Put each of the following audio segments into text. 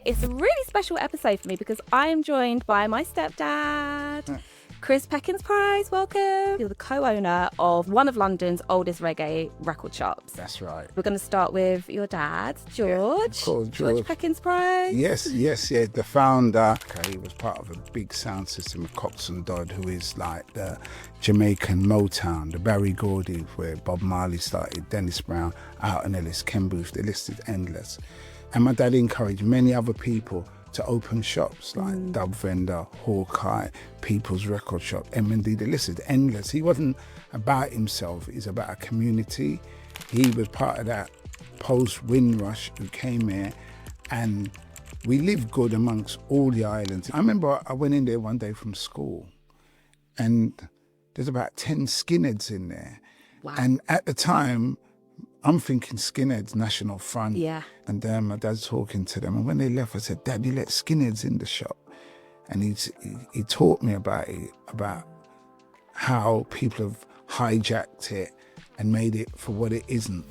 it's a really special episode for me because I am joined by my stepdad, Chris Peckings Price. Welcome. You're the co-owner of one of London's oldest reggae record shops. That's right. We're going to start with your dad, George. George Peckings Price. Yes, the founder. He was part of a big sound system of Cox and Dodd, who is like the Jamaican Motown, the Barry Gordy, where Bob Marley started, Dennis Brown, Alton Ellis, Ken Booth. The list is endless. And my dad encouraged many other people to open shops like Dub Vendor, Hawkeye, People's Record Shop, M&D. The list is endless. He wasn't about himself, he's about a community. He was part of that post-Windrush who came here, and we lived good amongst all the islands. I remember I went in there one day from school and there's about 10 skinheads in there. Wow. And at the time, I'm thinking skinheads, National Front. Yeah. And then my dad's talking to them. And when they left, I said, Dad, you let skinheads in the shop. And he taught me about it, about how people have hijacked it and made it for what it isn't.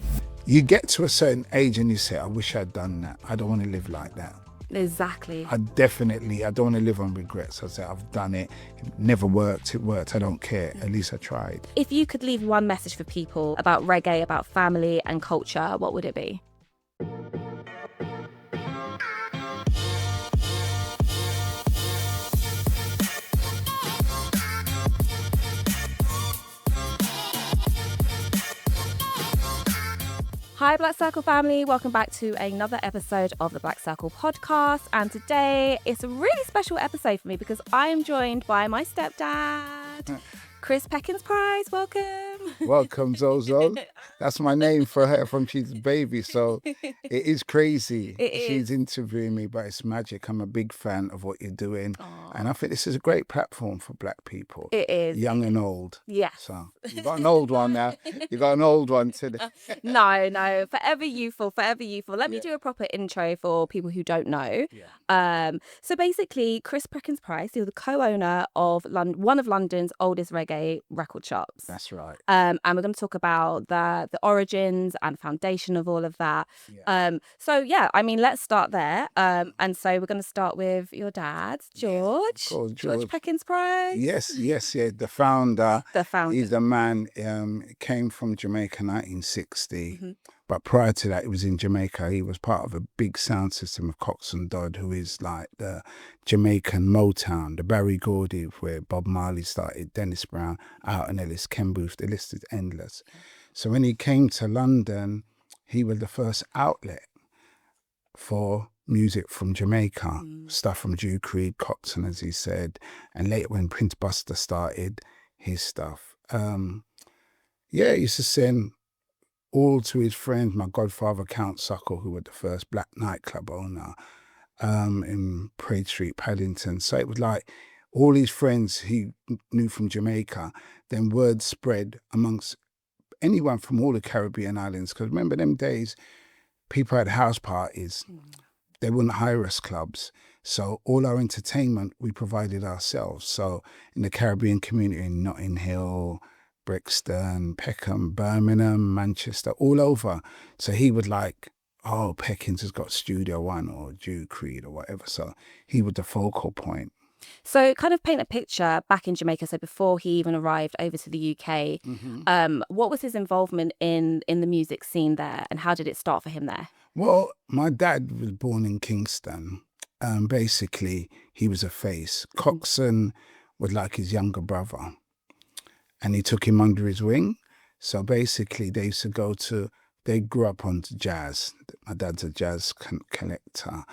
You get to a certain age and you say, I wish I'd done that. I don't want to live like that. Exactly. I don't want to live on regrets. I say, I've done it. It never worked. It worked. I don't care. At least I tried. If you could leave one message for people about reggae, about family and culture, what would it be? Hi Black Circle family, welcome back to another episode of the Black Circle podcast, and today it's a really special episode for me because I am joined by my stepdad, Chris Peckings Price. Welcome. Welcome, Zozo. That's my name for her from she's a baby, so it is crazy. She's interviewing me, but it's magic. I'm a big fan of what you're doing. Aww. And I think this is a great platform for black people. It is. Young and old. Yes. So you got an old one now. You got an old one today. No, forever youthful, forever youthful. Let me do a proper intro for people who don't know. Yeah. So basically, Chris Peckings Price, you're the co-owner of one of London's oldest reggae record shops. That's right. And we're going to talk about the origins and foundation of all of that. Yeah. Let's start there. And so we're going to start with your dad, George. George Peckings Price. Yes. The founder. The founder. He's the man. Came from Jamaica in 1960. But prior to that, he was in Jamaica. He was part of a big sound system of Cox and Dodd, who is like the Jamaican Motown, the Barry Gordy, where Bob Marley started, Dennis Brown, Alton Ellis, Ken Booth. The list is endless. So when he came to London, he was the first outlet for music from Jamaica, stuff from Duke Creed, Coxon, as he said, and later when Prince Buster started his stuff. He used to send all to his friends, my godfather, Count Suckle, who was the first black nightclub owner in Parade Street, Paddington. So it was like all his friends he knew from Jamaica, then word spread amongst anyone from all the Caribbean islands. Because remember them days, people had house parties. They wouldn't hire us clubs. So all our entertainment, we provided ourselves. So in the Caribbean community, in Notting Hill, Brixton, Peckham, Birmingham, Manchester, all over. So he would like, Peckings has got Studio One or Duke Creed or whatever. So he was the focal point. So kind of paint a picture back in Jamaica. So before he even arrived over to the UK, what was his involvement in the music scene there, and how did it start for him there? Well, my dad was born in Kingston. Basically, he was a face. Coxon was like his younger brother, and he took him under his wing. So basically, they grew up on jazz. My dad's a jazz collector.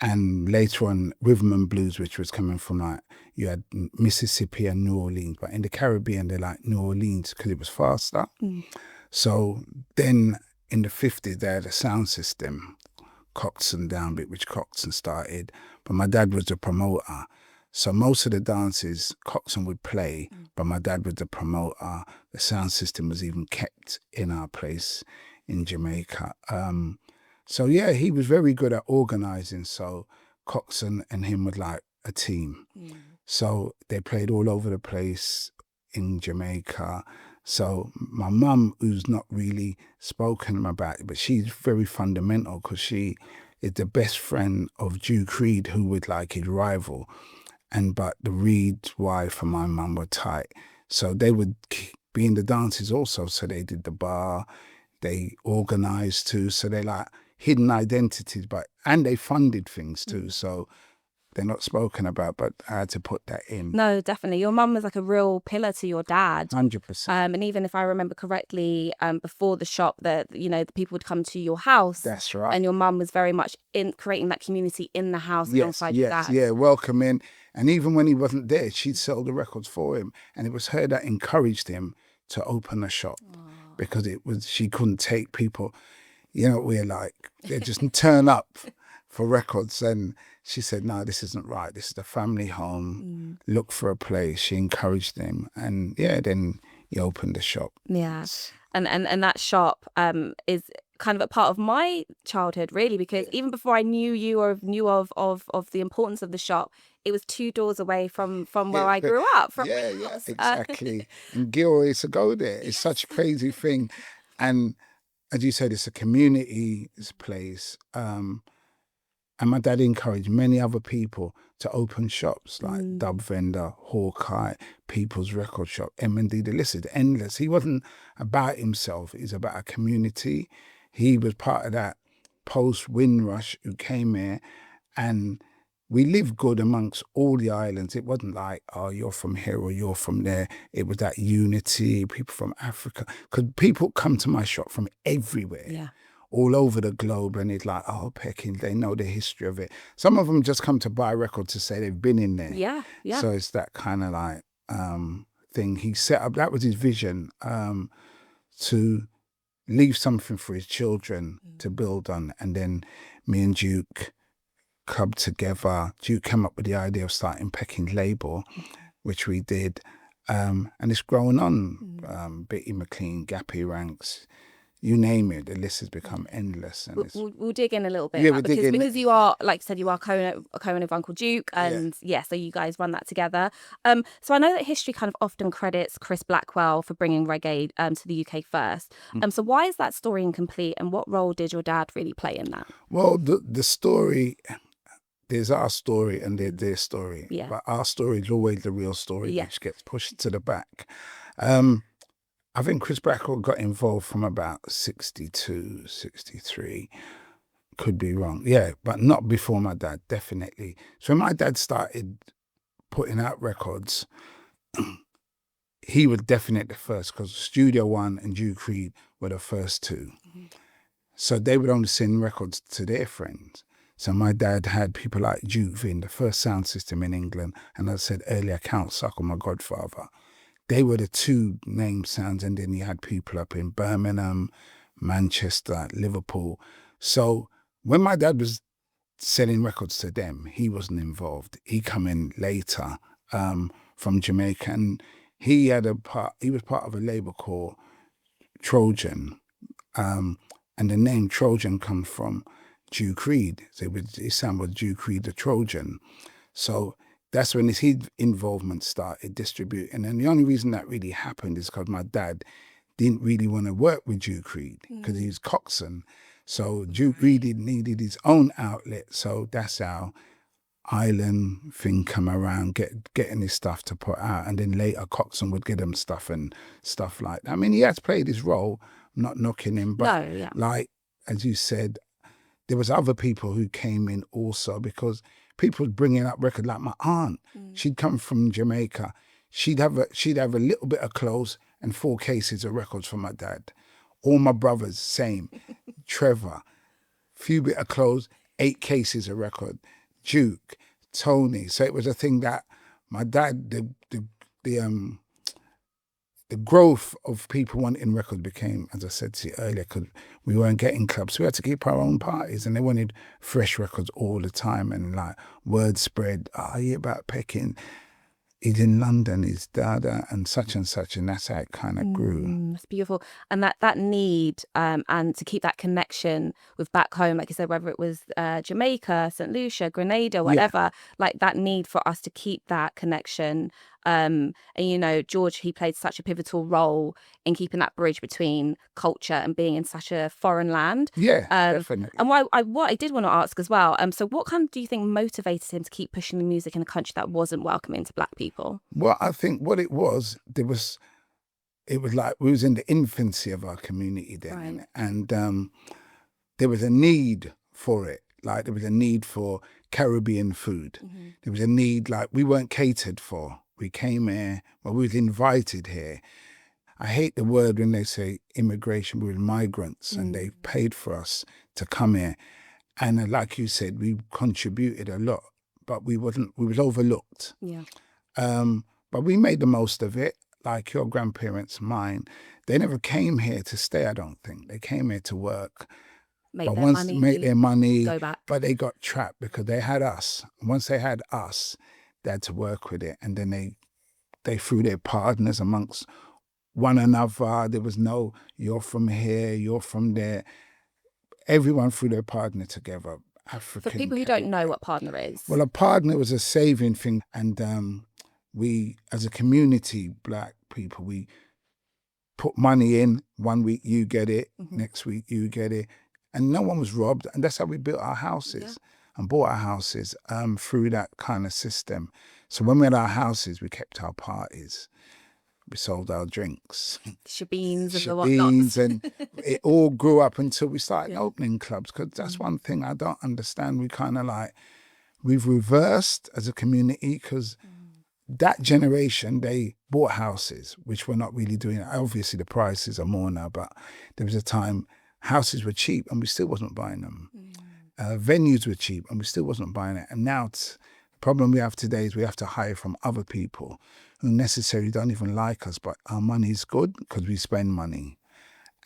And later on, rhythm and blues, which was coming from you had Mississippi and New Orleans. But in the Caribbean, they like New Orleans because it was faster. So then in the 50s, they had a sound system, Coxon Downbeat, which Coxon started. But my dad was the promoter. So most of the dances Coxon would play, but my dad was the promoter. The sound system was even kept in our place in Jamaica. He was very good at organising. So Coxon and him were like a team. So they played all over the place in Jamaica. So my mum, who's not really spoken about it, but she's very fundamental because she is the best friend of Duke Reid, who was like his rival. But the Reid's wife and my mum were tight. So they would be in the dances also. So they did the bar, they organised too. So they like hidden identities, and they funded things too. So they're not spoken about, but I had to put that in. No, definitely. Your mum was like a real pillar to your dad. 100%. And even if I remember correctly, before the shop, that the people would come to your house. That's right. And your mum was very much in creating that community in the house alongside your dad. Yeah, welcoming. And even when he wasn't there, she'd sell the records for him. And it was her that encouraged him to open a shop. Because she couldn't take people, we're like, they just turn up for records. And she said, no, this isn't right. This is a family home. Look for a place. She encouraged him. And then he opened the shop. Yeah. And that shop is kind of a part of my childhood, really, because even before I knew you or knew of the importance of the shop, it was 2 doors away from where I grew up. Yeah, exactly. And Gilroy used to go there. It's such a crazy thing. And as you said, it's a community place. And my dad encouraged many other people to open shops like Dub Vendor, Hawkeye, People's Record Shop, M&D. The list is endless. He wasn't about himself. He's about a community. He was part of that post-Windrush who came here, and we lived good amongst all the islands. It wasn't like, oh, you're from here or you're from there. It was that unity, people from Africa. Because people come to my shop from everywhere, all over the globe, and it's like, oh, Peckings, they know the history of it. Some of them just come to buy records to say they've been in there. Yeah. So it's that kind of like thing he set up. That was his vision, to leave something for his children to build on. And then me and Duke clubbed together. Duke came up with the idea of starting Peckings label, which we did. And it's grown on. Bitty McLean, Gappy Ranks, you name it, the list has become endless. And we'll dig in a little bit. Yeah, because you are, like you said, you are co-owner of Uncle Duke, and so you guys run that together. So I know that history kind of often credits Chris Blackwell for bringing reggae to the UK first. So why is that story incomplete, and what role did your dad really play in that? Well, the story, there's our story and there's their story. Yeah. But our story is always the real story, which gets pushed to the back. I think Chris Blackwell got involved from about 62, 63. Could be wrong. Yeah, but not before my dad, definitely. So when my dad started putting out records, he was definitely the first, because Studio One and Duke Reid were the first two. So they would only send records to their friends. So my dad had people like Duke Vin, the first sound system in England, and as I said earlier, Count Suckle, my godfather. They were the two name sounds, and then you had people up in Birmingham, Manchester, Liverpool. So when my dad was selling records to them, he wasn't involved. He come in later from Jamaica, and he was part of a label called Trojan, and the name Trojan comes from Duke Reid. So his sound was Duke Reid the Trojan. So that's when his involvement started distributing. And the only reason that really happened is because my dad didn't really want to work with Duke Reid, because he was Coxswain. So Duke Reid needed his own outlet. So that's how Island thing come around, getting his stuff to put out. And then later Coxswain would get him stuff and stuff like that. I mean, he has played his role, not knocking him. But like, as you said, there was other people who came in also, because people bringing up records, like my aunt. She'd come from Jamaica. She'd have a little bit of clothes and 4 cases of records for my dad. All my brothers, same. Trevor, few bit of clothes, 8 cases of record. Duke, Tony. So it was a thing that my dad, the growth of people wanting records became, as I said to you earlier, because we weren't getting clubs. So we had to keep our own parties, and they wanted fresh records all the time. And like word spread, I hear about Peckings. He's in London, he's Dada, and such, and that's how it kind of grew. It's beautiful. And that need and to keep that connection with back home, like you said, whether it was Jamaica, St. Lucia, Grenada, whatever, like that need for us to keep that connection And, you know, George, he played such a pivotal role in keeping that bridge between culture and being in such a foreign land. Yeah, definitely. And what I did want to ask as well, so what kind of do you think motivated him to keep pushing the music in a country that wasn't welcoming to Black people? Well, I think what it was like we was in the infancy of our community then, Right. and there was a need for it. Like there was a need for Caribbean food. Mm-hmm. There was a need, like we weren't catered for. We came here, well, we was invited here. I hate the word when they say immigration. We were migrants, and they paid for us to come here. And like you said, we contributed a lot, but we was overlooked. Yeah. But we made the most of it. Like your grandparents, mine, they never came here to stay, I don't think. They came here to work. Make their money, go back. But they got trapped because they had us. Once they had us, they had to work with it. And then they threw their partners amongst one another. There was no, you're from here, you're from there. Everyone threw their partner together. African. For people who don't know what partner is. Well, a partner was a saving thing. And we, as a community, Black people, we put money in. 1 week you get it, next week you get it. And no one was robbed. And that's how we built our houses and bought our houses through that kind of system. So when we had our houses, we kept our parties. We sold our drinks. Shebeens and the whatnots. And it all grew up until we started opening clubs. Because that's one thing I don't understand. We kind of like, we've reversed as a community because that generation, they bought houses, which we're not really doing. Obviously, the prices are more now, but there was a time houses were cheap and we still wasn't buying them. Venues were cheap and we still wasn't buying it. And now the problem we have today is we have to hire from other people who necessarily don't even like us, but our money's good because we spend money.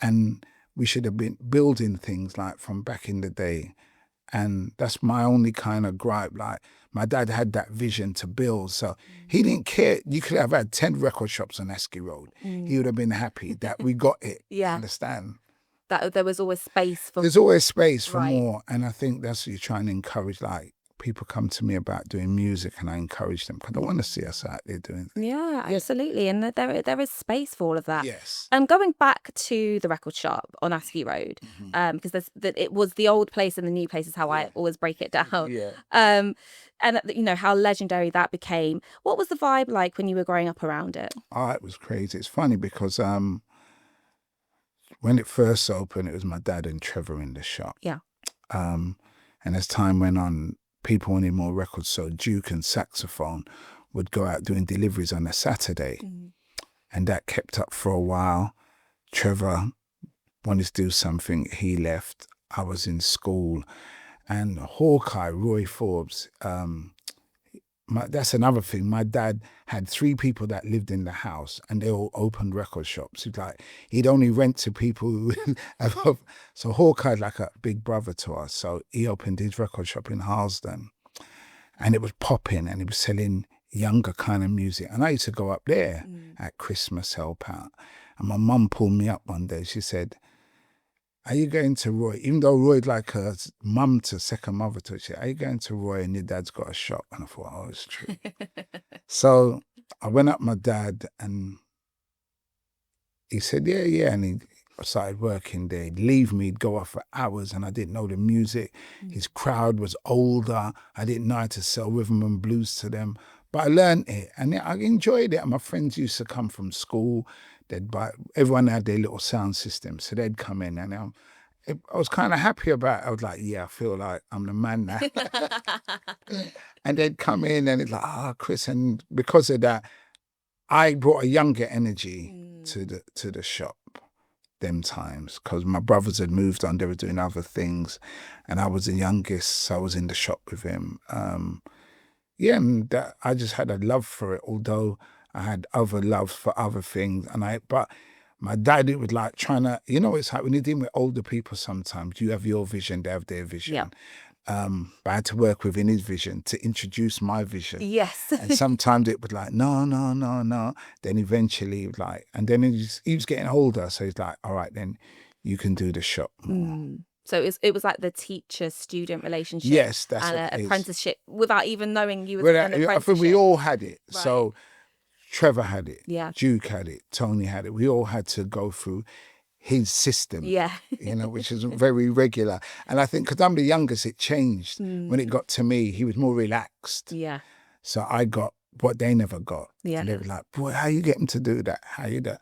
And we should have been building things like from back in the day. And that's my only kind of gripe. Like, my dad had that vision to build. So he didn't care. You could have had 10 record shops on Askey Road. He would have been happy that we got it. Yeah. Understand? That there was always space for... There's always space for more. And I think that's what you're trying to encourage. Like, people come to me about doing music and I encourage them because I want to see us out there doing things. Yeah, absolutely. And there is space for all of that. Yes. Going back to the record shop on Askey Road, because it was the old place and the new place is how I always break it down. Yeah. And you know how legendary that became. What was the vibe like when you were growing up around it? Oh, it was crazy. It's funny because when it first opened, it was my dad and Trevor in the shop. Yeah. And as time went on, people wanted more records, so Duke and Saxophone would go out doing deliveries on a Saturday. And that kept up for a while. Trevor wanted to do something, he left. I was in school. And Hawkeye, Roy Forbes, that's another thing. My dad had 3 people that lived in the house and they all opened record shops. He'd only rent to people who so Hawkeye's like a big brother to us. So he opened his record shop in Harlesden and it was popping and he was selling younger kind of music. And I used to go up there at Christmas, help out. And my mum pulled me up one day. She said, "Are you going to Roy?" Even though Roy's like her mum to second mother to her, she said, "Are you going to Roy and your dad's got a shop?" And I thought, oh, it's true. So I went up my dad and he said, yeah. And he started working there. He'd leave me, he'd go off for hours and I didn't know the music. His crowd was older. I didn't know how to sell rhythm and blues to them. But I learned it and I enjoyed it. And my friends used to come from school. Everyone had their little sound system. So they'd come in and I was kind of happy about it. I was like, yeah, I feel like I'm the man now. And they'd come in and it's like, Chris. And because of that, I brought a younger energy to the shop them times because my brothers had moved on. They were doing other things. And I was the youngest, so I was in the shop with him. And I just had a love for it, although I had other loves for other things. But my dad, it was like trying to, it's like when you're dealing with older people sometimes, you have your vision, they have their vision. Yeah. But I had to work within his vision to introduce my vision. Yes. And sometimes it was like, no. Then eventually, and then he was getting older. So he's like, all right, then you can do the shop more. So it was like the teacher-student relationship. Yes, that's and what an it is. apprenticeship without even knowing you were an apprenticeship. I think we all had it. Right. So Trevor had it. Yeah. Duke had it. Tony had it. We all had to go through his system. Yeah. Which is very regular. And I think because I'm the youngest, it changed. When it got to me, he was more relaxed. Yeah. So I got what they never got. Yeah. And they were like, boy, how you get him to do that? How you do?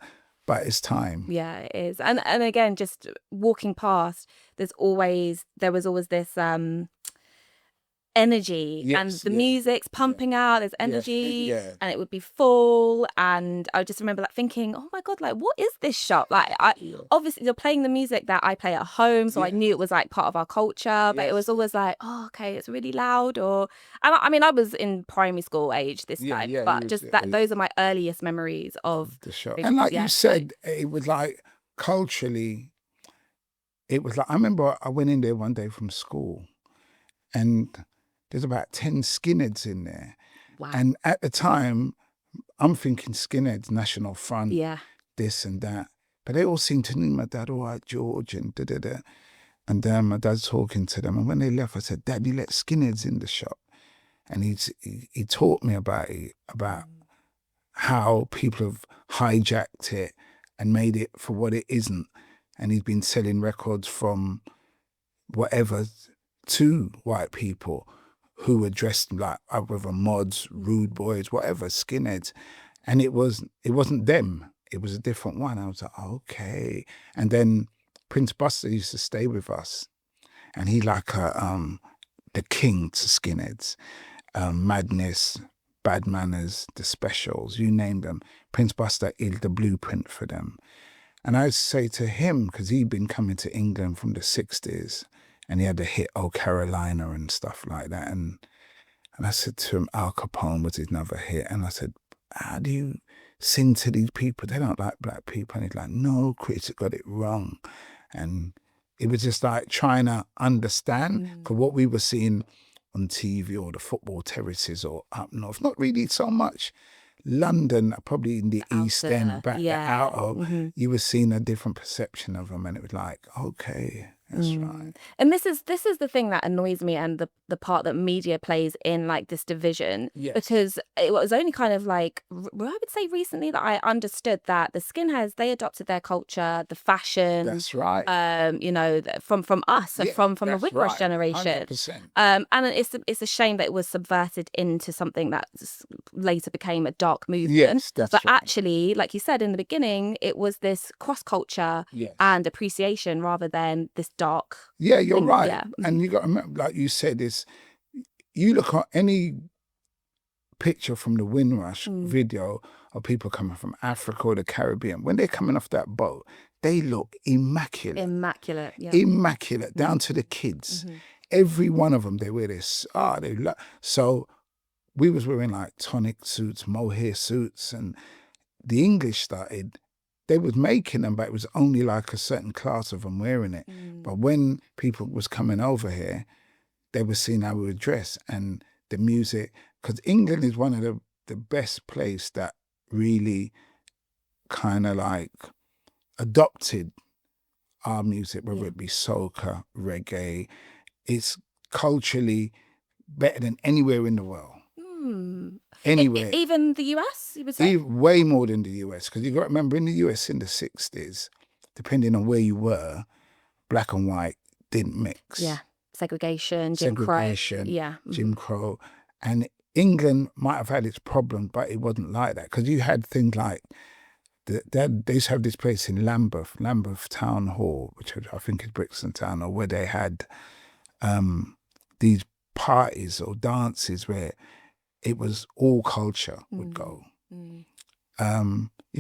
But it's time. Yeah, it is. And again, just walking past, there was always this energy, and the music's pumping out, there's energy, and it would be full. And I just remember thinking, oh my God, like, what is this shop? Like, obviously you're playing the music that I play at home, so I knew it was like part of our culture, but it was always like, oh, okay, it's really loud. And I was in primary school age this time, but just those are my earliest memories of the shop. And like you said, it was like culturally, it was like, I remember I went in there one day from school, and there's about 10 skinheads in there. Wow. And at the time, I'm thinking skinheads, National Front, this and that. But they all seemed to know my dad, all right, George, and da-da-da. And my dad's talking to them. And when they left, I said, Dad, you let skinheads in the shop. And he taught me about it, about how people have hijacked it and made it for what it isn't. And he's been selling records from whatever to white people who were dressed like whether mods, rude boys, whatever, skinheads. And it wasn't them. It was a different one. I was like, okay. And then Prince Buster used to stay with us. And he like the king to skinheads. Madness, Bad Manners, The Specials, you name them. Prince Buster is the blueprint for them. And I say to him, because he'd been coming to England from the 60s, and he had the hit Oh Carolina and stuff like that. And I said to him, Al Capone was his another hit. And I said, how do you sing to these people? They don't like black people. And he's like, no, Chris, you got it wrong. And it was just like trying to understand, because what we were seeing on TV or the football terraces or up north, not really so much. London, probably in the East End, back out of, you were seeing a different perception of them. And it was like, okay, that's right. And this is the thing that annoys me, and the part that media plays in like this division, because it was only kind of like, I would say recently, that I understood that the skinheads, they adopted their culture, the fashion. That's right. From us, so from the Whitwash generation. 100%. And it's a shame that it was subverted into something that later became a dark movement. Yes, that's but right. actually, like you said in the beginning, it was this cross culture and appreciation rather than this dark. Yeah, you're thing. right. Yeah. And you got to remember, like you said, you look at any picture from the Windrush video of people coming from Africa or the Caribbean, when they're coming off that boat, they look immaculate. Immaculate, down to the kids. Every one of them, they wear this. So we was wearing like tonic suits, mohair suits, and the English started. They was making them, but it was only like a certain class of them wearing it. But when people was coming over here, they were seeing how we were dressed and the music. Because England is one of the best place that really kind of like adopted our music, whether it be soca, reggae. It's culturally better than anywhere in the world. Anywhere. Even the US, you would say? Way more than the US. Because you got to remember, in the US in the 60s, depending on where you were, black and white didn't mix. Yeah. Segregation, Jim Crow. Yeah. Jim Crow. And England might have had its problems, but it wasn't like that. Because you had things like, they used to have this place in Lambeth Town Hall, which I think is Brixton Town Hall, where they had these parties or dances where it was all culture would go. You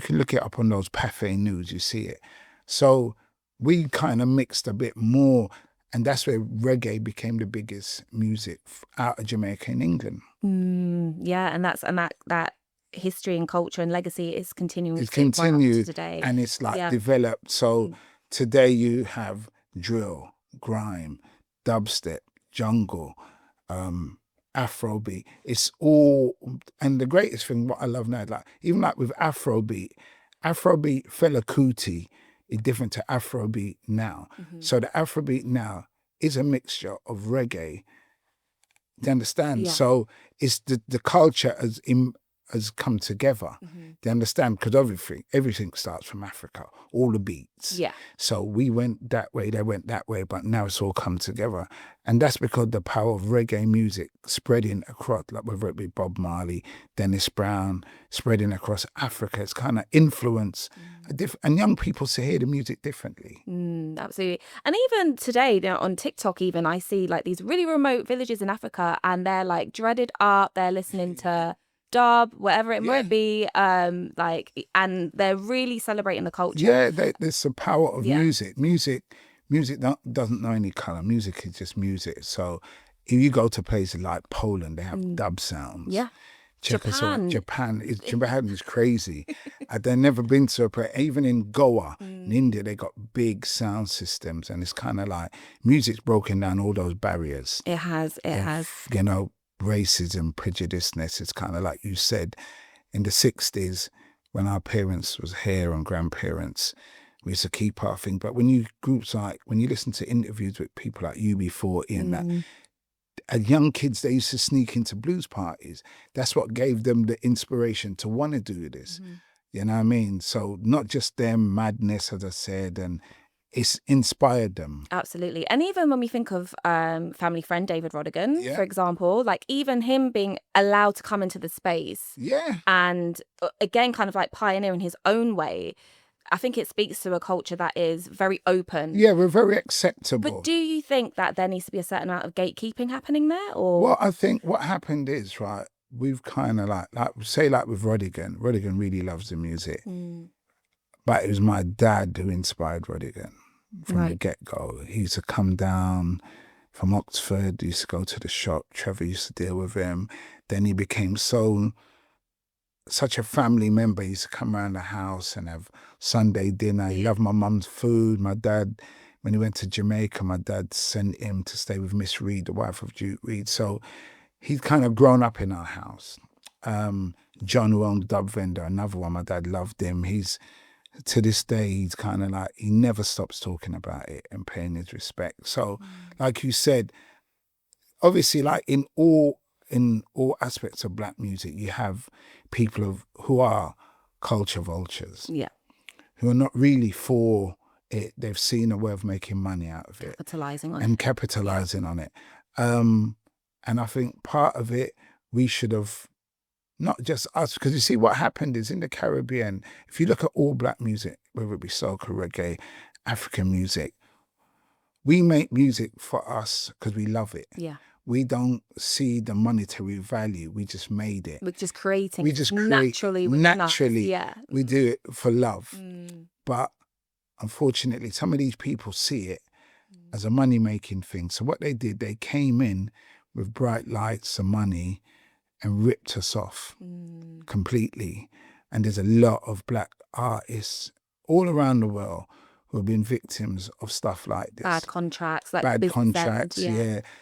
can look it up on those Pathé News, you see it. So we kind of mixed a bit more, and that's where reggae became the biggest music out of Jamaica in England. Yeah, and that history and culture and legacy is continuing. It's continued today, and it's like developed. So today you have drill, grime, dubstep, jungle, Afrobeat. It's all, and the greatest thing, what I love now, like even like with Afrobeat, Fela Kuti is different to Afrobeat now. So the Afrobeat now is a mixture of reggae. Do you understand? So it's the culture has come together. They understand, because everything starts from Africa, all the beats. Yeah. So we went that way, they went that way, but now it's all come together. And that's because the power of reggae music spreading across, like whether it be Bob Marley, Dennis Brown, spreading across Africa, it's kind of influenced and young people to hear the music differently. Absolutely. And even today, you know, on TikTok, even I see like these really remote villages in Africa, and they're like dreaded up. They're listening to dub, whatever it might be, and they're really celebrating the culture. Yeah, there's the power of music. Music doesn't know any color. Music is just music. So if you go to places like Poland, they have dub sounds. Yeah. Japan is crazy. They've never been to a place. Even in Goa, in India, they got big sound systems, and it's kind of like music's broken down all those barriers. It has. You know, racism, prejudiceness. It's kind of like you said, in the 60s, when our parents was here and grandparents, we used to keep our thing. But when you listen to interviews with people like UB40 and that, young kids, they used to sneak into blues parties. That's what gave them the inspiration to want to do this. You know what I mean? So not just their madness, as I said, and it's inspired them. Absolutely. And even when we think of family friend David Rodigan, for example, like even him being allowed to come into the space and again kind of like pioneer in his own way, I think it speaks to a culture that is very open. Yeah, we're very acceptable. But do you think that there needs to be a certain amount of gatekeeping happening there? Or well, I think what happened is, right, we've kind of like with Rodigan really loves the music. But it was my dad who inspired Rodigan from the get-go. He used to come down from Oxford, he used to go to the shop, Trevor used to deal with him. Then he became such a family member. He used to come around the house and have Sunday dinner. He loved my mum's food. My dad, when he went to Jamaica, my dad sent him to stay with Miss Reed, the wife of Duke Reed. So he's kind of grown up in our house. John, who owned Dub Vendor, another one, my dad loved him. To this day, he's kind of like, he never stops talking about it and paying his respect. So, like you said, obviously, like in all aspects of black music, you have people who are culture vultures. Yeah. Who are not really for it. They've seen a way of making money out of it. Capitalising on it. And I think part of it, we should have, not just us, because you see what happened is in the Caribbean, if you look at all black music, whether it be soca, reggae, African music, we make music for us because we love it. Yeah. We don't see the monetary value. We just made it. We're just creating. We just create naturally. Yeah. We do it for love. But unfortunately, some of these people see it as a money-making thing. So what they did, they came in with bright lights and money and ripped us off completely. And there's a lot of black artists all around the world who have been victims of stuff like this. Bad contracts.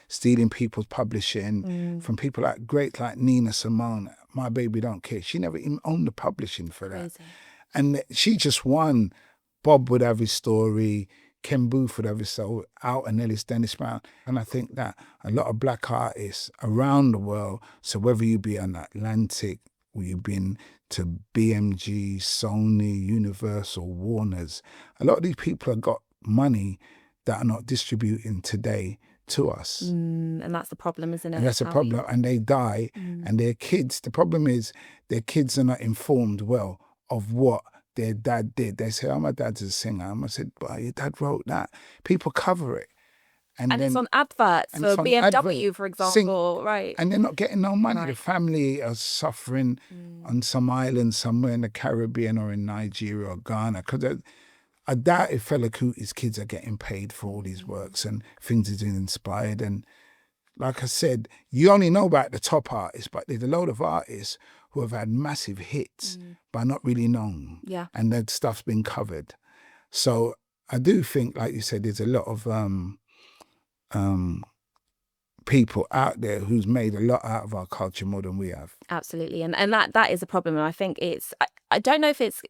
Stealing people's publishing from people like Nina Simone. My Baby Don't Care. She never even owned the publishing for that. Crazy. And she just won. Bob would have his story. Ken Booth would have his soul out, and Ellis Dennis Brown. And I think that a lot of black artists around the world, so whether you be on Atlantic, or you've been to BMG, Sony, Universal, Warner's, a lot of these people have got money that are not distributing today to us. And that's the problem, isn't it? And that's a problem. And they die, and their kids, the problem is their kids are not informed well of what their dad did. They say, oh, my dad's a singer. I said, but your dad wrote that. People cover it. And then, it's on adverts for BMW, for example, right? And they're not getting no money. Right. The family are suffering on some island somewhere in the Caribbean or in Nigeria or Ghana. Because I doubt if Fela Kuti's kids are getting paid for all these works and things he's inspired. And like I said, you only know about the top artists, but there's a load of artists who have had massive hits, but not really known. Yeah. And that stuff's been covered. So I do think, like you said, there's a lot of people out there who's made a lot out of our culture more than we have. Absolutely. And that is a problem. And I think I don't know if it's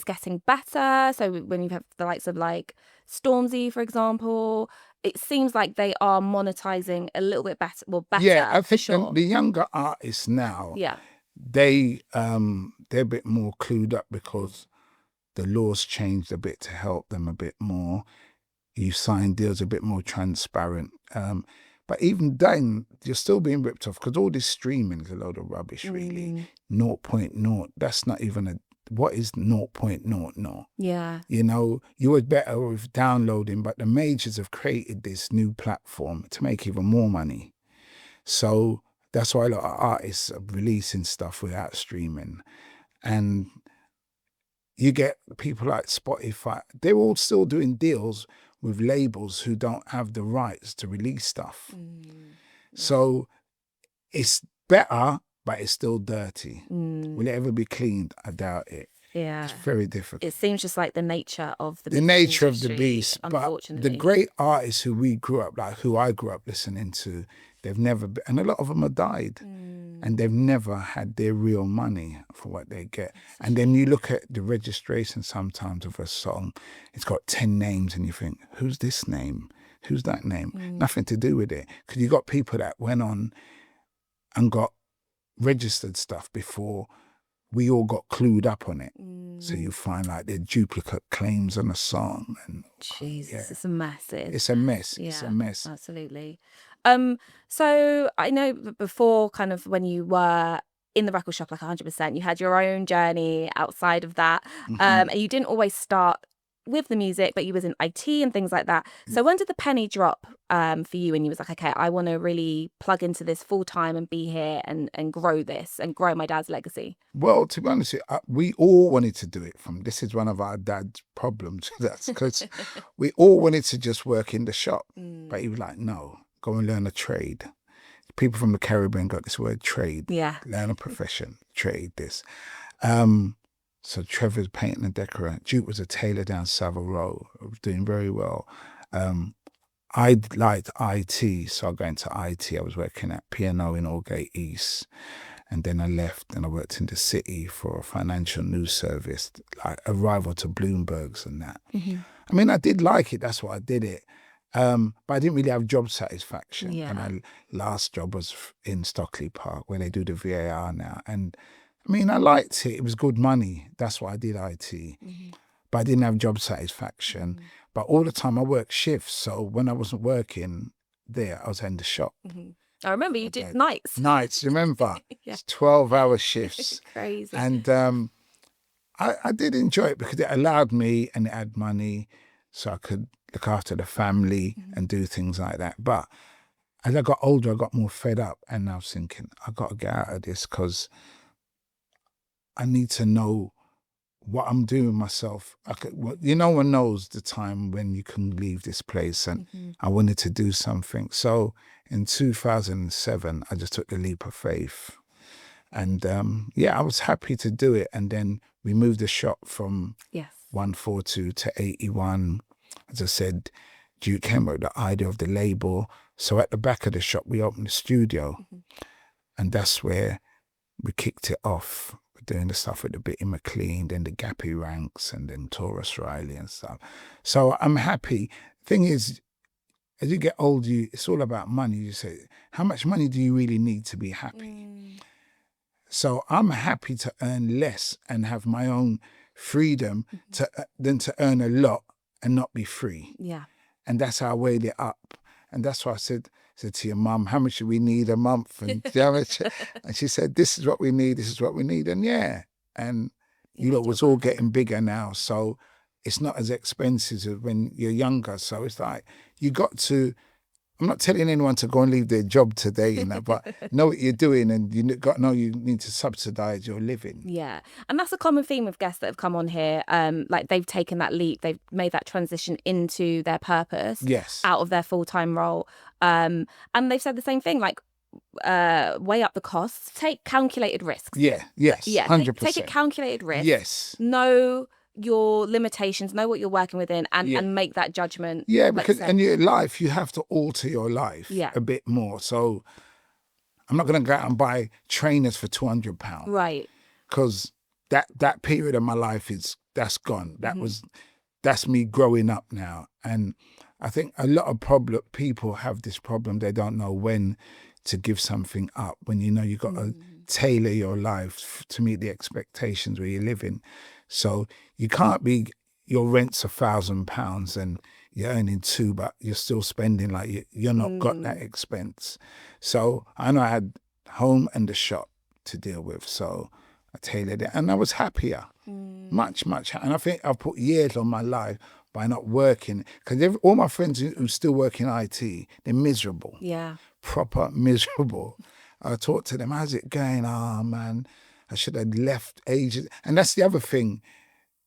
getting better. So when you have the likes of like Stormzy, for example, it seems like they are monetizing a little bit better, better, Yeah, I for think sure. the younger artists now, Yeah. they're a bit more clued up because the laws changed a bit to help them a bit more. You sign deals a bit more transparent. But even then, you're still being ripped off because all this streaming is a load of rubbish, really. 0.0, that's not even what is 0.00? Yeah. You know, you were better with downloading, but the majors have created this new platform to make even more money. So that's why a lot of artists are releasing stuff without streaming. And you get people like Spotify, they're all still doing deals with labels who don't have the rights to release stuff. So it's better, but it's still dirty. Will it ever be cleaned? I doubt it. Yeah. It's very difficult. It seems just like the nature of the nature of industry, the beast. unfortunately. But the great artists who we grew up, like who I grew up listening to, they've never been, and a lot of them have died. And they've never had their real money for what they get. And then you look at the registration sometimes of a song, it's got 10 names and you think, who's this name? Who's that name? Nothing to do with it. Because you got people that went on and got registered stuff before we all got clued up on it. So you find like the duplicate claims on a song. And Jesus, it's a mess. It's a mess. Yeah, it's a mess. Absolutely. So I know before, kind of when you were in the record shop, like 100%, you had your own journey outside of that. And you didn't always start with the music, but you was in IT and things like that. So when did the penny drop for you and you was like, okay, I want to really plug into this full time and be here and grow this and grow my dad's legacy? Well, to be honest, we all wanted to do it. This is one of our dad's problems. That's because we all wanted to just work in the shop. But he was like, no, go and learn a trade. People from the Caribbean got this word trade. Yeah. Learn a profession, trade this. So Trevor's painting and decorator. Duke was a tailor down Savile Row, doing very well. I liked IT, so I got into IT. I was working at P&O in Aldgate East. And then I left and I worked in the city for a financial news service, like a rival to Bloomberg's and that. I mean, I did like it. That's why I did it. But I didn't really have job satisfaction. Yeah. And my last job was in Stockley Park, where they do the VAR now. And I mean, I liked it. It was good money. That's why I did IT. But I didn't have job satisfaction. But all the time I worked shifts. So when I wasn't working there, I was in the shop. I remember you did nights. Nights, remember? Yeah. It's 12-hour shifts. Crazy. And I did enjoy it because it allowed me, and it had money, so I could look after the family and do things like that. But as I got older, I got more fed up, and I was thinking, I got to get out of this because I need to know what I'm doing myself. No one knows the time when you can leave this place, and I wanted to do something. So in 2007, I just took the leap of faith. And I was happy to do it. And then we moved the shop from 142 to 81. As I said, Duke came up with the idea of the label. So at the back of the shop, we opened the studio. And that's where we kicked it off. We're doing the stuff with the Bitty McLean, then the Gappy Ranks, and then Taurus Riley and stuff. So I'm happy. Thing is, as you get older, it's all about money. You say, how much money do you really need to be happy? So I'm happy to earn less and have my own freedom than to earn a lot and not be free. Yeah. And that's how I weighed it up. And that's why I said to your mum, how much do we need a month? And, and she said, this is what we need, this is what we need. And and you lot was all getting bigger now. So it's not as expensive as when you're younger. So it's like, you got to, I'm not telling anyone to go and leave their job today, but know what you're doing, and you got to know you need to subsidise your living. Yeah. And that's a common theme with guests that have come on here. Like they've taken that leap, they've made that transition into their purpose, out of their full-time role. And they've said the same thing, like weigh up the costs, take calculated risks. Yes, 100%. Take a calculated risk. Yes. Know your limitations, know what you're working within, and make that judgment. Yeah, because in your life, you have to alter your life a bit more. So I'm not going to go out and buy trainers for £200. Right. Because that period of my life that's gone. That's me growing up now. And I think a lot of people have this problem. They don't know when to give something up, when you know you've got to tailor your life to meet the expectations where you're living. So you can't be, your rent's £1,000 and you're earning 2, but you're still spending like you're not got that expense. So I know I had home and the shop to deal with. So I tailored it and I was happier, much. And I think I've put years on my life by not working, because all my friends who still work in IT, they're miserable. Yeah. Proper miserable. I talk to them, how's it going? Oh man, I should have left ages. And that's the other thing.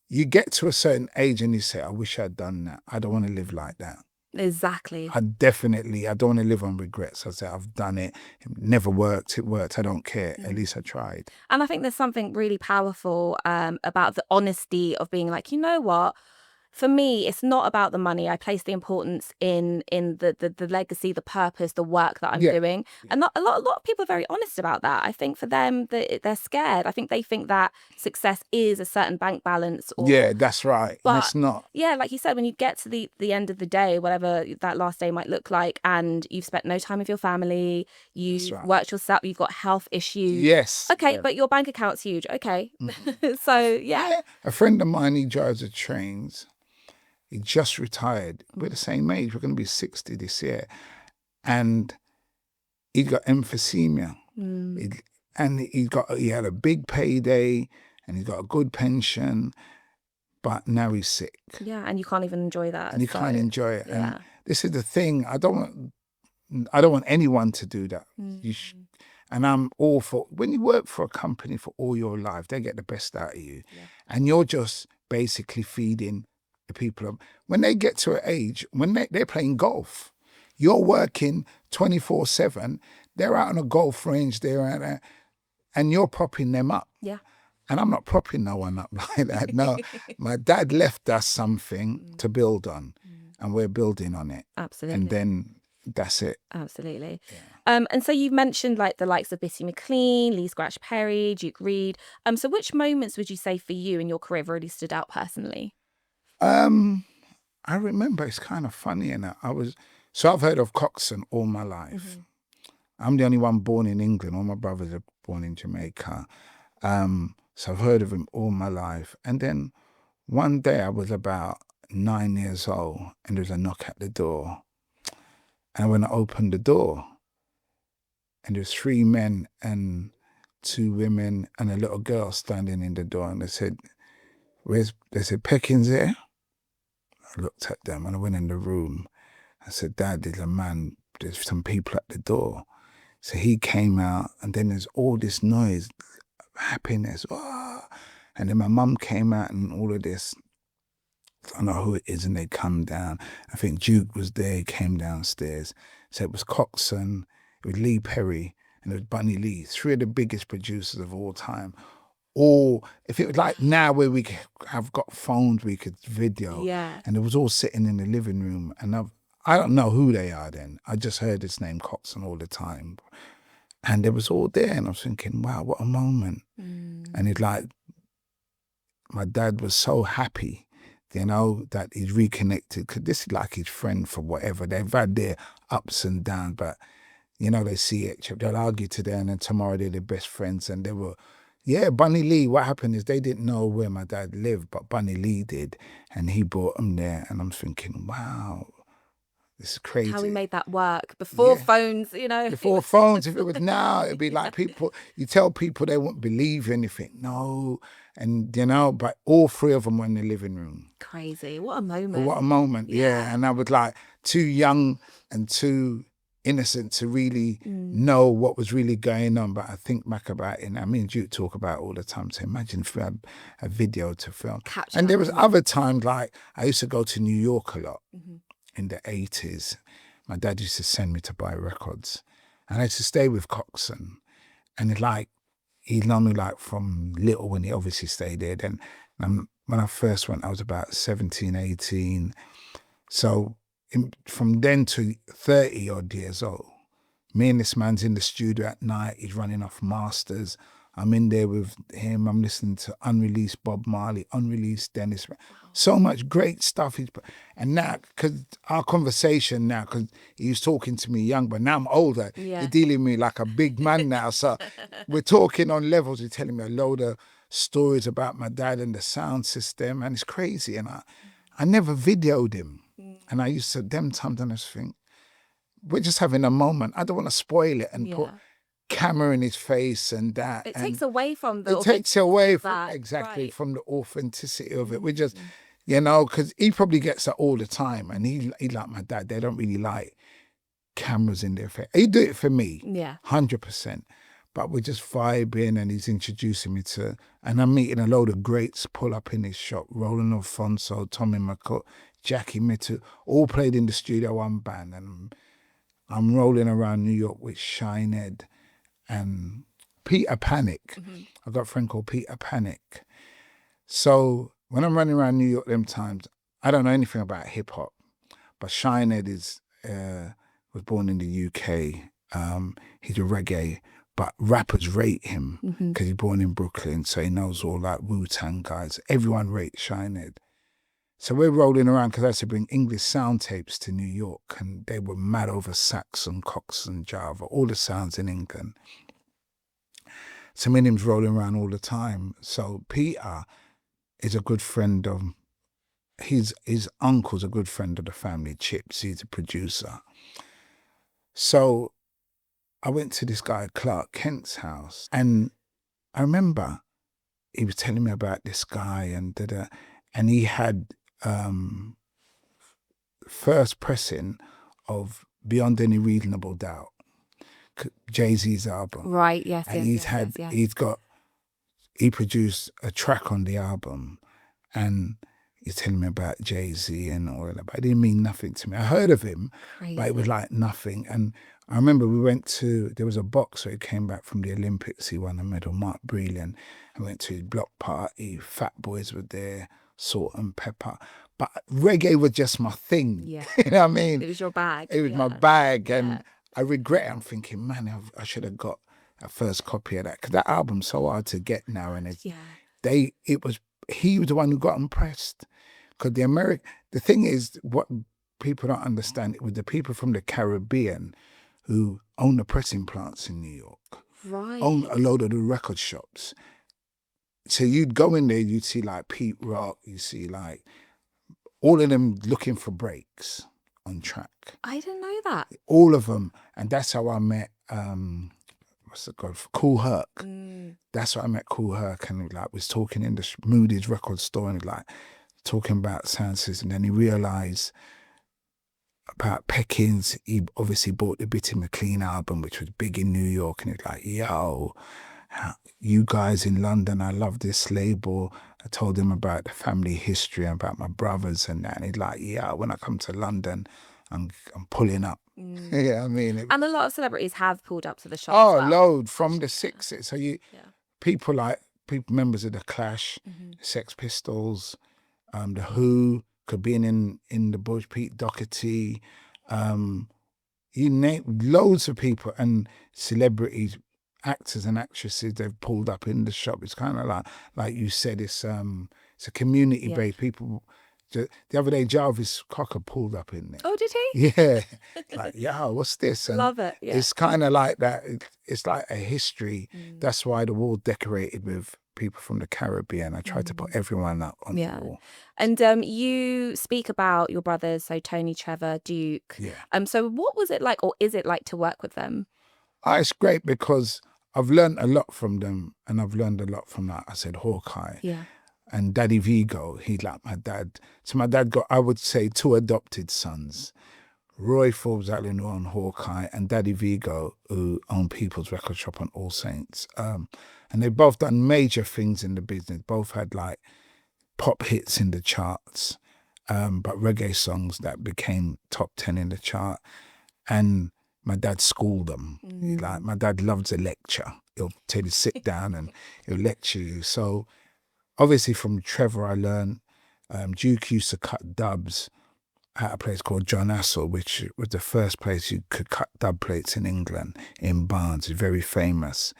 You get to a certain age and you say, I wish I'd done that. I don't want to live like that. Exactly. I don't want to live on regrets. I say, I've done it. It never worked. It worked. I don't care. At least I tried. And I think there's something really powerful about the honesty of being like, you know what? For me, it's not about the money. I place the importance in the legacy, the purpose, the work that I'm doing. And a lot of people are very honest about that. I think for them, they're scared. I think they think that success is a certain bank balance. Yeah, that's right. But it's not. Yeah, like you said, when you get to the end of the day, whatever that last day might look like, and you've spent no time with your family, you've worked yourself, you've got health issues. Yes. Okay, but your bank account's huge. Okay. So, yeah. A friend of mine, he drives the trains. He just retired. We're the same age. We're going to be 60 this year. And he got emphysema. He had a big payday and he got a good pension, but now he's sick. Yeah, and you can't even enjoy that. And you can't enjoy it. Yeah. And this is the thing. I don't want anyone to do that. And I'm all for, when you work for a company for all your life, they get the best out of you. Yeah. And you're just basically feeding the people. When they get to an age, when they're playing golf, you're working 24/7, they're out on a golf range, and you're propping them up. Yeah. And I'm not propping no one up like that. No, my dad left us something to build on, and we're building on it. Absolutely. And then that's it. Absolutely. Yeah. And so you've mentioned like the likes of Bitty McLean, Lee Scratch Perry, Duke Reid. So which moments would you say for you in your career really stood out personally? I remember, it's kind of funny, and I've heard of Coxsone all my life. I'm the only one born in England. All my brothers are born in Jamaica. So I've heard of him all my life. And then one day I was about 9 years old and there was a knock at the door. And when I opened the door, and there was 3 men and 2 women and a little girl standing in the door, and they said, Peckings here? I looked at them and I went in the room. I said, Dad, there's some people at the door. So he came out, and then there's all this noise, happiness. Oh. And then my mum came out and all of this. I don't know who it is, and they come down. I think Duke was there, he came downstairs. So it was Coxsone, it was Lee Perry, and it was Bunny Lee, 3 of the biggest producers of all time. Or if it was like now where we have got phones, we could video. Yeah. And it was all sitting in the living room. And I don't know who they are then. I just heard his name Coxsone all the time. And it was all there. And I was thinking, wow, what a moment. And it's like, my dad was so happy, that he's reconnected. Because this is like his friend for whatever. They've had their ups and downs, but, they see it. They'll argue today and then tomorrow they're the best friends. And they were... Yeah, Bunny Lee, what happened is they didn't know where my dad lived, but Bunny Lee did, and he brought them there. And I'm thinking, wow, this is crazy. How we made that work before phones, Before phones. If it was now, it'd be like people, you tell people they won't believe you and you think, no. And, but all 3 of them were in the living room. Crazy. What a moment. What a moment, yeah. And I was like too young and too innocent to really know what was really going on. But I think back about it, and me and Duke talk about it all the time. So imagine if we had a video to film. And there was other times, like I used to go to New York a lot in the 80s. My dad used to send me to buy records. And I used to stay with Coxsone. And he'd known me like from little when he obviously stayed there. Then when I first went, I was about 17, 18. So from then to 30 odd years old, me and this man's in the studio at night, he's running off masters. I'm in there with him. I'm listening to unreleased Bob Marley, unreleased Dennis. So much great stuff. And now, because our conversation now, because he was talking to me young, but now I'm older. Yeah. He's dealing with me like a big man now. So we're talking on levels. He's telling me a load of stories about my dad and the sound system. And it's crazy. And I never videoed him. And I used to, them times, and I just think, we're just having a moment. I don't want to spoil it and put camera in his face and that. It takes away from the... It takes away from, that, exactly, right. from the authenticity of it. We just, you know, because he probably gets that all the time. And he like my dad, they don't really like cameras in their face. He do it for me, 100%. But we're just vibing and he's introducing me to, and I'm meeting a load of greats pull up in his shop. Roland Alfonso, Tommy McCook, Jackie Mittu, all played in the Studio One band. And I'm rolling around New York with Shinehead and Peter Panic. I've got a friend called Peter Panic. So when I'm running around New York them times, I don't know anything about hip hop, but Shinehead was born in the UK. He's a reggae, but rappers rate him because he's born in Brooklyn, so he knows all like Wu-Tang guys. Everyone rates Shinehead. So we're rolling around because I had to bring English sound tapes to New York, and they were mad over Saxon, Coxsone, Java, all the sounds in England. So me and him's rolling around all the time. So Peter is a good friend of, his uncle's a good friend of the family, Chips, he's a producer. So I went to this guy, Clark Kent's house, and I remember he was telling me about this guy and he had first pressing of Beyond Any Reasonable Doubt, Jay-Z's album. Right, yes, and yes. He produced a track on the album, and he's telling me about Jay-Z and all that, but it didn't mean nothing to me. I heard of him, but it was like nothing. And I remember there was a boxer who came back from the Olympics, he won a medal, Mark Breland. I went to his block party, Fat Boys were there, Salt and Pepper. But reggae was just my thing. Yeah. You know what I mean? It was your bag. It was my bag. And I regret it. I'm thinking, man, I should have got a first copy of that. Because that album's so hard to get now. And he was the one who got impressed. Because the thing is, what people don't understand, it was the people from the Caribbean who own the pressing plants in New York. Right. Own a load of the record shops. So you'd go in there, you'd see like Pete Rock, you see like all of them looking for breaks on track. I didn't know that. All of them. And that's how I met, Kool Herc. That's how I met Kool Herc, and like was talking in the Moody's record store and like talking about sound system. And then he realised about Peckings. He obviously bought the Bitty McLean album, which was big in New York, and he's like, yo, you guys in London, I love this label. I told him about the family history and about my brothers and that. And he's like, yeah, when I come to London, I'm pulling up. Yeah, I mean. And a lot of celebrities have pulled up to the shop. Oh, as well. load from the 60s. So people members of the Clash, Sex Pistols, the Who, could be in the Bush, Pete Doherty, you name loads of people and celebrities, actors and actresses, they've pulled up in the shop. It's kind of like you said, it's a community based. People. The other day, Jarvis Cocker pulled up in there. Oh, did he? Yeah, like, yo, what's this? And love it. Yeah. It's kind of like that. It's like a history. That's why the wall decorated with people from the Caribbean. I tried to put everyone up on the wall. And you speak about your brothers, so Tony, Trevor, Duke. Yeah. So what was it like, or is it like to work with them? It's great because I've learned a lot from them, and I've learned a lot from, like I said, Hawkeye. Yeah. And Daddy Vigo, he's like my dad. So my dad got, I would say, 2 adopted sons. Roy Forbes Allen, who owned Hawkeye, and Daddy Vigo, who owned People's Record Shop on All Saints. And they've both done major things in the business. Both had like pop hits in the charts, but reggae songs that became top 10 in the chart. And my dad schooled them. Like, my dad loves a lecture. He'll tell you, sit down and he'll lecture you. So obviously from Trevor I learned, Duke used to cut dubs at a place called John Assel, which was the first place you could cut dub plates in England, in Barnes. It's very famous.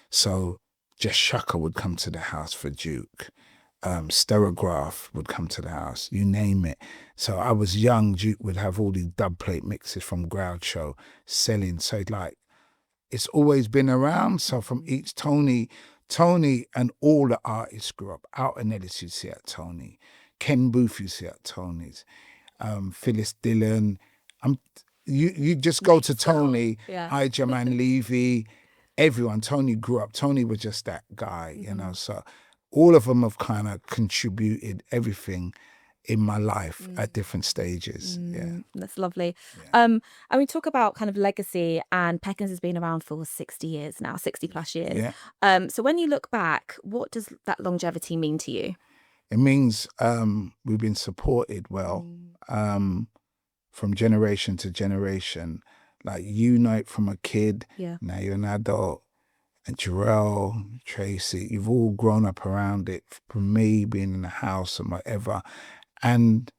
So Just Shaka would come to the house for Duke. Sterograph would come to the house, you name it. So I was young, Duke would have all these dub plate mixes from Groucho selling. So it's always been around. So from each Tony and all the artists grew up. Out and Ellis you see at Tony. Ken Booth you see at Tony's. Phyllis Dillon. You just go to Tony, Ija Man Levy, everyone. Tony grew up. Tony was just that guy, you know. So all of them have kind of contributed everything in my life at different stages. Yeah, that's lovely. Yeah. And we talk about kind of legacy, and Peckings has been around for 60 years now, 60 plus years. Yeah. So when you look back, what does that longevity mean to you? It means we've been supported well from generation to generation. Like you know it from a kid, now you're an adult. And Jarrell, Tracy, you've all grown up around it. From me being in the house and whatever. And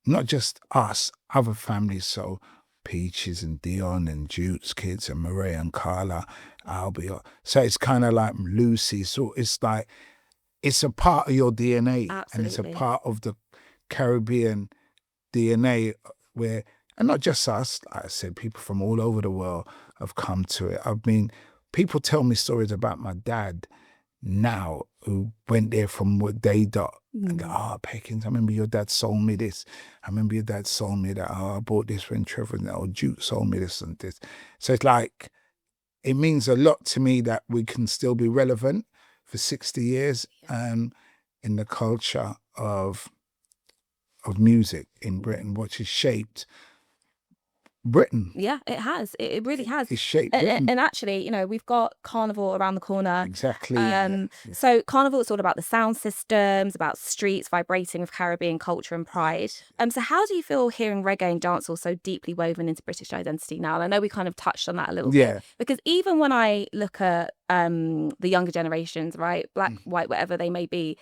not just us, other families. So Peaches and Dion and Jute's kids and Murray and Carla, Albie. So it's kind of like Lucy. So it's like, it's a part of your DNA. Absolutely. And it's a part of the Caribbean DNA where, and not just us, like I said, people from all over the world have come to it. I mean, people tell me stories about my dad now who went there from what they got. And go, Peckings, I remember your dad sold me this. I remember your dad sold me that. I bought this when Trevor, or Duke sold me this and this. So it's like, it means a lot to me that we can still be relevant for 60 years in the culture of music in Britain, which has shaped Britain. Yeah, it has. It really has. It's shaped Britain. And actually, you know, we've got Carnival around the corner. Exactly. So Carnival is all about the sound systems, about streets vibrating with Caribbean culture and pride. So how do you feel hearing reggae and dancehall so deeply woven into British identity now? And I know we kind of touched on that a little bit. Because even when I look at the younger generations, right, black, white, whatever they may be,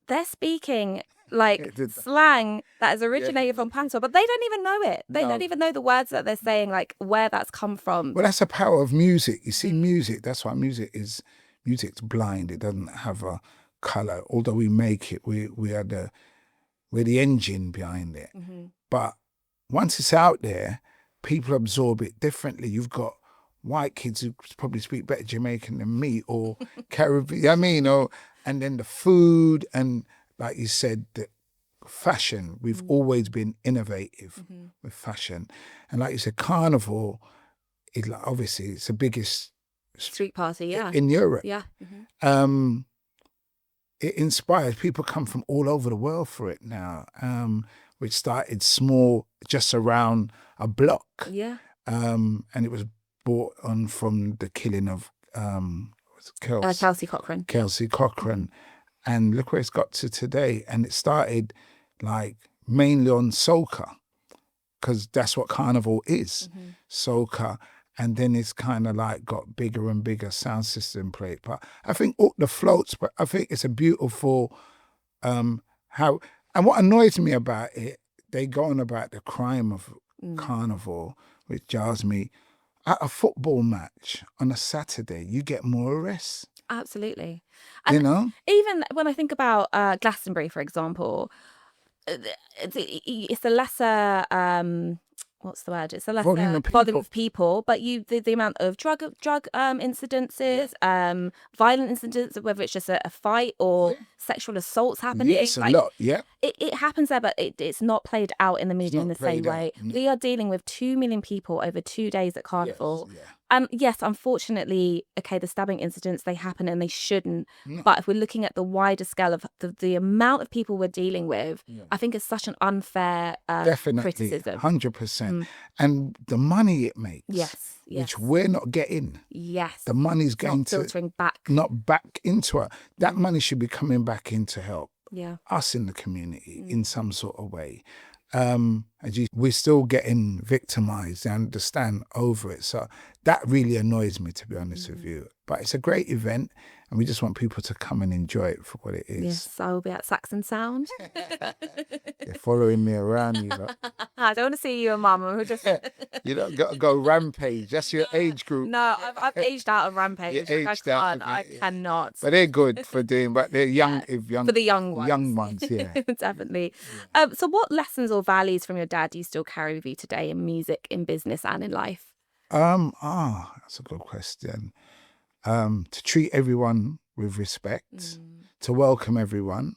they're speaking like slang that is originated from Patois, but they don't even know it. They don't even know the words that they're saying, like where that's come from. Well, that's the power of music. You see, music, that's why music's blind. It doesn't have a colour. Although we make it, we're the engine behind it. But once it's out there, people absorb it differently. You've got white kids who probably speak better Jamaican than me, or Caribbean, and then the food, and like you said, the fashion. We've always been innovative with fashion. And like you said, Carnival, obviously it's the biggest street party in Europe. Yeah. It inspires. People come from all over the world for it now, which started small, just around a block. Yeah. And it was brought on from the killing of Kelsey Cochran. And look where it's got to today. And it started like mainly on soca, because that's what Carnival is, soca. And then it's kind of like got bigger and bigger sound system plate. But I think all the floats, but I think it's a beautiful how, and what annoys me about it, they go on about the crime of Carnival, which jars me. At a football match on a Saturday, you get more arrests. Absolutely. And even when I think about Glastonbury, for example, it's a lesser what's the word? It's a lesser volume of people, but the amount of drug incidences, violent incidents, whether it's just a fight or sexual assaults happening. Yes, a lot. Yeah. It happens there, but it's not played out in the media in the same way. No. We are dealing with 2 million people over 2 days at Carnival. Yes, and yes, unfortunately, the stabbing incidents, they happen and they shouldn't. No. But if we're looking at the wider scale of the amount of people we're dealing with, I think it's such an unfair criticism. 100%. And the money it makes, which we're not getting. Yes. The money's going not filtering back. Not back into it. That money should be coming back in to help us in the community in some sort of way. We're still getting victimized and understand over it. So that really annoys me, to be honest with you. But it's a great event, and we just want people to come and enjoy it for what it is. Yes, I will be at Saxon Sound. They're following me around, you know. I don't want to see you and Mum. We'll just... You don't got to go Rampage. That's your age group. No, I've aged out of Rampage. You aged out. I cannot. But they're good for doing, but they're young, for the young ones. Young ones, yeah. Definitely. So what lessons or values from your dad do you still carry with you today in music, in business and in life? That's a good question. To treat everyone with respect, to welcome everyone.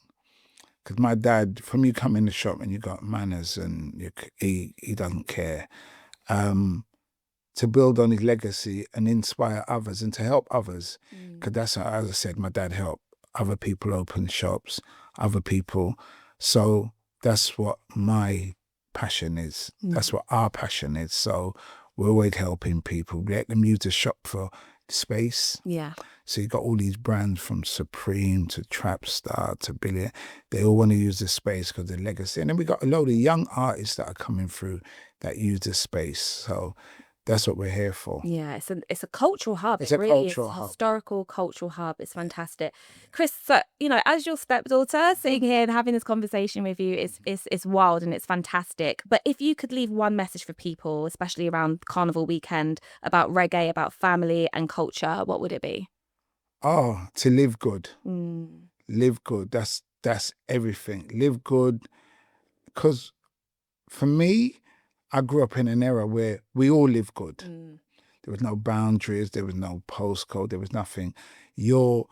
Because my dad, from you come in the shop and you got manners and he doesn't care. To build on his legacy and inspire others and to help others. Because that's, as I said, my dad helped other people open shops, other people. So that's what my passion is. That's what our passion is. So we're always helping people. We let them use the shop for space. Yeah. So you got all these brands from Supreme to Trapstar to Billy. They all want to use the space because of the legacy. And then we got a load of young artists that are coming through that use the space. So that's what we're here for. Yeah, it's a cultural hub. It's a cultural hub. Historical cultural hub. It's fantastic. Chris, so, as your stepdaughter, sitting here and having this conversation with you is wild and it's fantastic. But if you could leave one message for people, especially around Carnival weekend, about reggae, about family and culture, what would it be? Oh, to live good. Live good. That's everything. Live good. Because for me, I grew up in an era where we all live good. There was no boundaries. There was no postcode. There was nothing. Your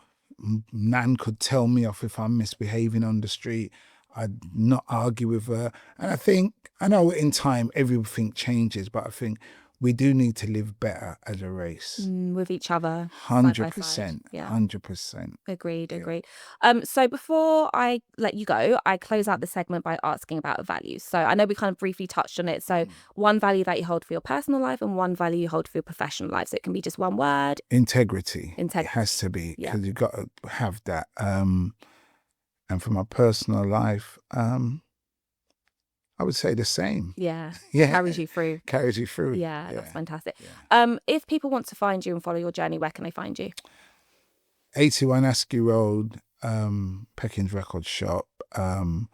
nan could tell me off if I'm misbehaving on the street. I'd not argue with her. And I know in time everything changes, but I think we do need to live better as a race. With each other. 100%. Yeah. 100%. Agreed. So before I let you go, I close out the segment by asking about values. So I know we kind of briefly touched on it. So one value that you hold for your personal life and one value you hold for your professional life. So it can be just one word. Integrity. It has to be, because you've got to have that. And for my personal life, I would say the same. Yeah. Carries you through. Yeah, that's fantastic. Yeah. If people want to find you and follow your journey, where can they find you? 81 Askew Road, Peckings Records shop. On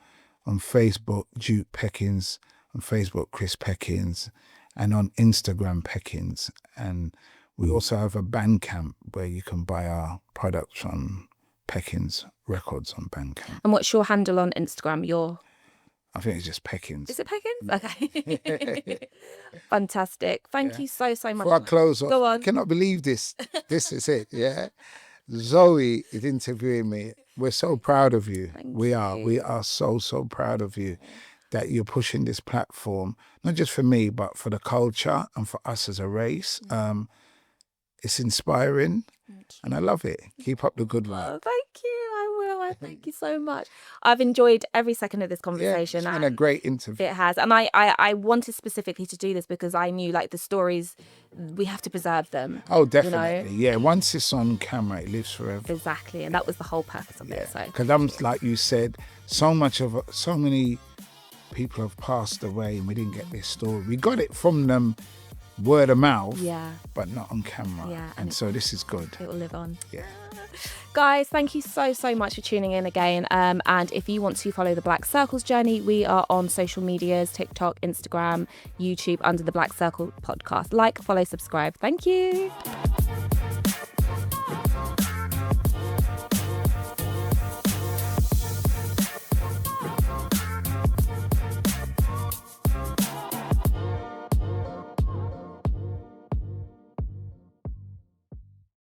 Facebook, Duke Peckings. On Facebook, Chris Peckings. And on Instagram, Peckings. And we also have a Bandcamp where you can buy our products on Peckings Records on Bandcamp. And what's your handle on Instagram? I think it's just Peckings. Is it Peckings? Okay. Fantastic. Thank you so much. Before I close off, go on. I cannot believe this. This is it, yeah? Zoe is interviewing me. We're so proud of you. We are so proud of you that you're pushing this platform, not just for me, but for the culture and for us as a race. It's inspiring and I love it. Keep up the good work. Oh, thank you. I will. Thank you so much. I've enjoyed every second of this conversation. It's been a great interview. It has. And I wanted specifically to do this because I knew the stories, we have to preserve them. Oh, definitely. Yeah, once it's on camera, it lives forever. Exactly. And that was the whole purpose of it. Because I'm, like you said, so many people have passed away and we didn't get this story. We got it from them word of mouth, but not on camera. Yeah, and so this is good. It will live on. Yeah. Guys, thank you so much for tuning in again. And if you want to follow the Black Circle's journey, we are on social medias, TikTok, Instagram, YouTube, under the Black Circle podcast. Like, follow, subscribe. Thank you.